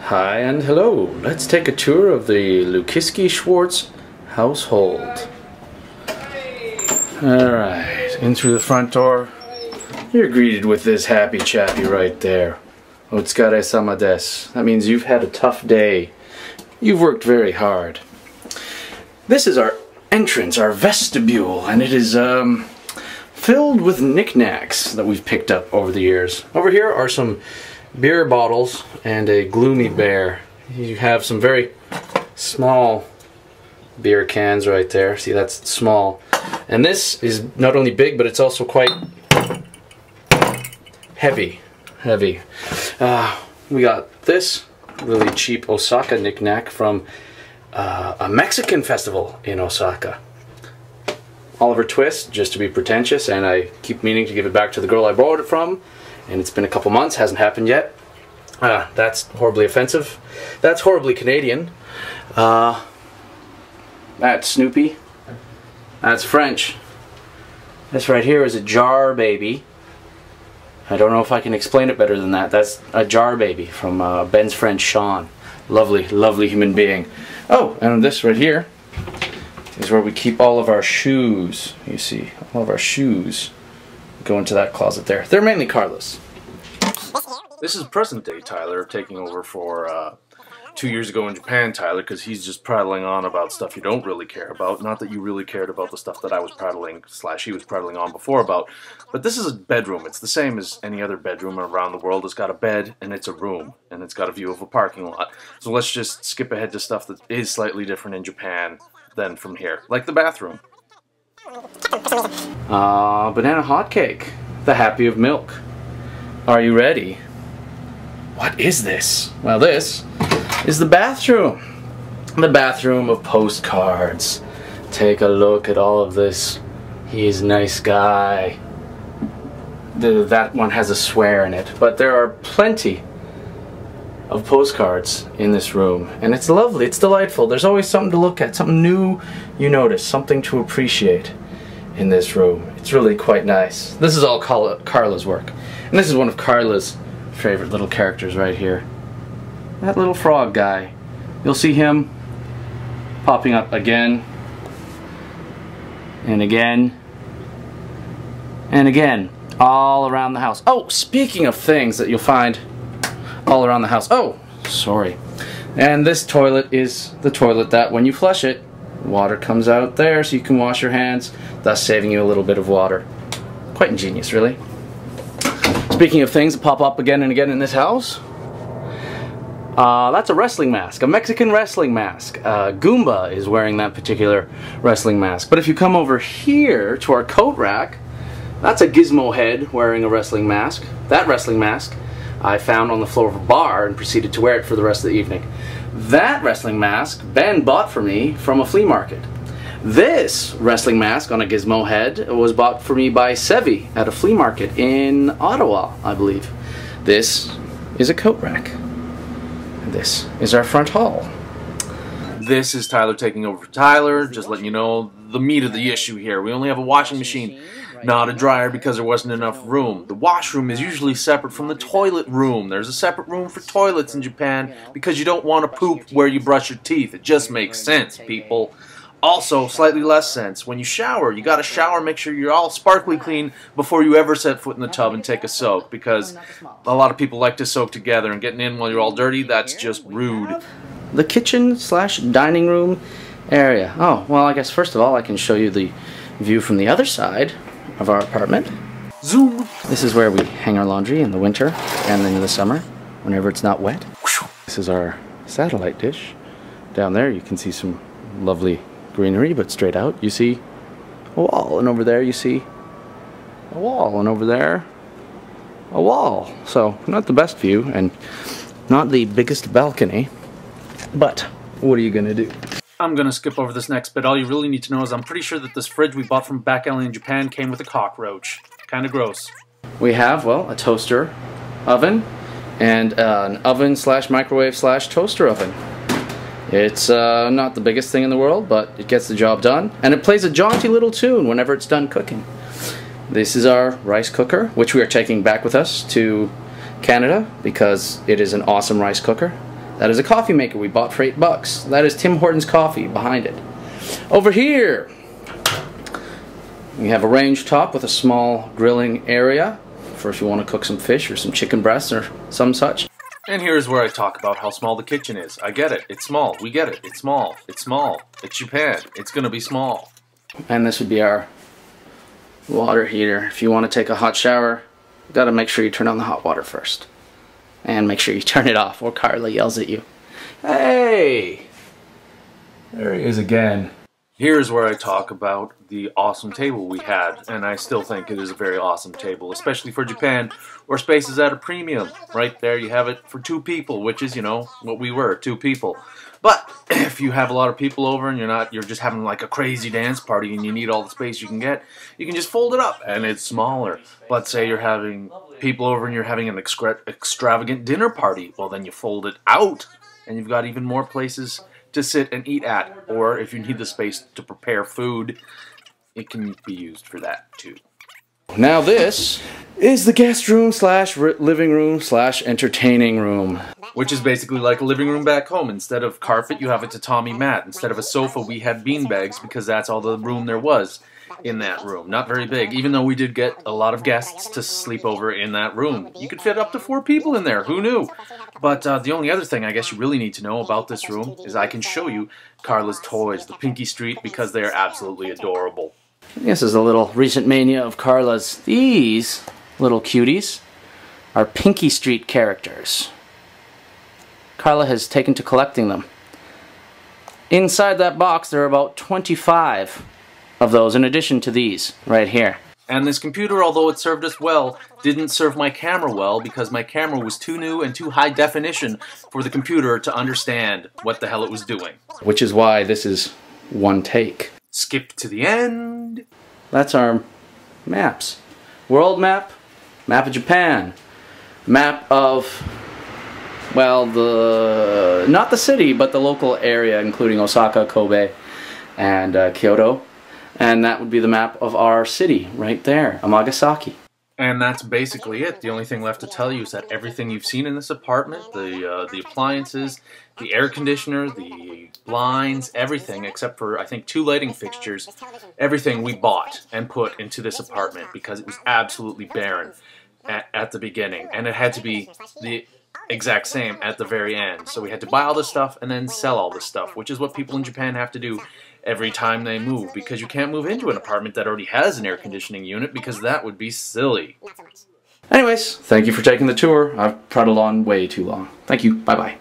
Hi and hello. Let's take a tour of the Lukiski Schwartz household. Alright, in through the front door. You're greeted with this happy chappy right there. Otsukare-sama desu. That means you've had a tough day. You've worked very hard. This is our entrance, our vestibule, and it is filled with knickknacks that we've picked up over the years. Over here are some beer bottles and a gloomy bear. You have some very small beer cans right there. See, that's small. And this is not only big, but it's also quite heavy. We got this really cheap Osaka knickknack from a Mexican festival in Osaka. Oliver Twist, just to be pretentious, and I keep meaning to give it back to the girl I borrowed it from, and it's been a couple months, hasn't happened yet. That's horribly offensive. That's horribly Canadian. That's Snoopy. That's French. This right here is a jar baby. I don't know if I can explain it better than that. That's a jar baby from Ben's friend Sean. Lovely, lovely human being. Oh, and this right here is where we keep all of our shoes. You see, all of our shoes go into that closet there. They're mainly Carla's. This is present day Tyler taking over for 2 years ago in Japan Tyler, because he's just prattling on about stuff you don't really care about. Not that you really cared about the stuff that I was prattling / he was prattling on before about. But this is a bedroom. It's the same as any other bedroom around the world. It's got a bed and it's a room and it's got a view of a parking lot. So let's just skip ahead to stuff that is slightly different in Japan than from here, like the bathroom. Banana hot cake, the happy of milk. Are you ready? What is this? Well, this is the bathroom. The bathroom of postcards. Take a look at all of this. He's a nice guy. That one has a swear in it, but there are plenty of postcards in this room, and it's lovely, it's delightful. There's always something to look at, something new you notice, something to appreciate in this room. It's really quite nice. This is all Carla's work, and this is one of Carla's favorite little characters right here. That little frog guy. You'll see him popping up again and again and again all around the house. Oh, speaking of things that you'll find all around the house. Oh, sorry. And this toilet is the toilet that when you flush it, water comes out there so you can wash your hands, thus saving you a little bit of water. Quite ingenious, really. Speaking of things that pop up again and again in this house, that's a wrestling mask, a Mexican wrestling mask. Goomba is wearing that particular wrestling mask. But if you come over here to our coat rack, that's a Gizmo head wearing a wrestling mask. That wrestling mask I found on the floor of a bar and proceeded to wear it for the rest of the evening. That wrestling mask Ben bought for me from a flea market. This wrestling mask on a Gizmo head was bought for me by Sevi at a flea market in Ottawa, I believe. This is a coat rack. And this is our front hall. This is Tyler taking over for Tyler, just letting you know the meat of the issue here. We only have a washing machine, not a dryer, because there wasn't enough room. The washroom is usually separate from the toilet room. There's a separate room for toilets in Japan because you don't want to poop where you brush your teeth. It just makes sense, people. Also, slightly less sense, when you shower, you gotta shower, make sure you're all sparkly clean before you ever set foot in the tub and take a soak, because a lot of people like to soak together, and getting in while you're all dirty, that's just rude. The kitchen / dining room area. Oh, well, I guess first of all I can show you the view from the other side of our apartment. Zoom! This is where we hang our laundry in the winter and in the summer, whenever it's not wet. This is our satellite dish. Down there you can see some lovely greenery, but straight out you see a wall, and over there you see a wall, and over there a wall. So not the best view and not the biggest balcony, but what are you gonna do? I'm gonna skip over this next bit. All you really need to know is I'm pretty sure that this fridge we bought from back alley in Japan came with a cockroach. Kinda gross. We have, well, a toaster oven and an oven / microwave / toaster oven. It's not the biggest thing in the world, but it gets the job done, and it plays a jaunty little tune whenever it's done cooking. This is our rice cooker, which we are taking back with us to Canada because it is an awesome rice cooker. That is a coffee maker we bought for $8. That is Tim Hortons coffee behind it. Over here, we have a range top with a small grilling area for if you want to cook some fish or some chicken breasts or some such. And here's where I talk about how small the kitchen is. I get it. It's small. We get it. It's small. It's small. It's Japan. It's gonna be small. And this would be our water heater. If you want to take a hot shower, you gotta make sure you turn on the hot water first. And make sure you turn it off or Carla yells at you. Hey! There he is again. Here's where I talk about the awesome table we had, and I still think it is a very awesome table, especially for Japan, where space is at a premium. Right there you have it for 2 people, which is, you know, what we were, 2 people. But if you have a lot of people over and you're just having like a crazy dance party and you need all the space you can get, you can just fold it up and it's smaller. But say you're having people over and you're having an extravagant dinner party, well then you fold it out and you've got even more places to sit and eat at. Or if you need the space to prepare food, it can be used for that too. Now this is the guest room slash living room slash entertaining room. Which is basically like a living room back home. Instead of carpet, you have a tatami mat. Instead of a sofa, we had beanbags because that's all the room there was in that room. Not very big, even though we did get a lot of guests to sleep over in that room. You could fit up to 4 people in there, who knew? But the only other thing I guess you really need to know about this room is I can show you Carla's toys, the Pinky Street, because they are absolutely adorable. This is a little recent mania of Carla's. These little cuties are Pinky Street characters. Carla has taken to collecting them. Inside that box there are about 25 of those in addition to these right here. And this computer, although it served us well, didn't serve my camera well because my camera was too new and too high definition for the computer to understand what the hell it was doing. Which is why this is one take. Skip to the end. That's our maps. World map, map of Japan, map of, well, not the city, but the local area, including Osaka, Kobe, and Kyoto. And that would be the map of our city, right there, Amagasaki. And that's basically it. The only thing left to tell you is that everything you've seen in this apartment, the appliances, the air conditioner, the blinds, everything except for, I think, 2 lighting fixtures, everything we bought and put into this apartment because it was absolutely barren at the beginning. And it had to be the exact same at the very end. So we had to buy all this stuff and then sell all this stuff, which is what people in Japan have to do every time they move, because you can't move into an apartment that already has an air conditioning unit because that would be silly. Anyways, thank you for taking the tour. I've prattled on way too long. Thank you. Bye-bye.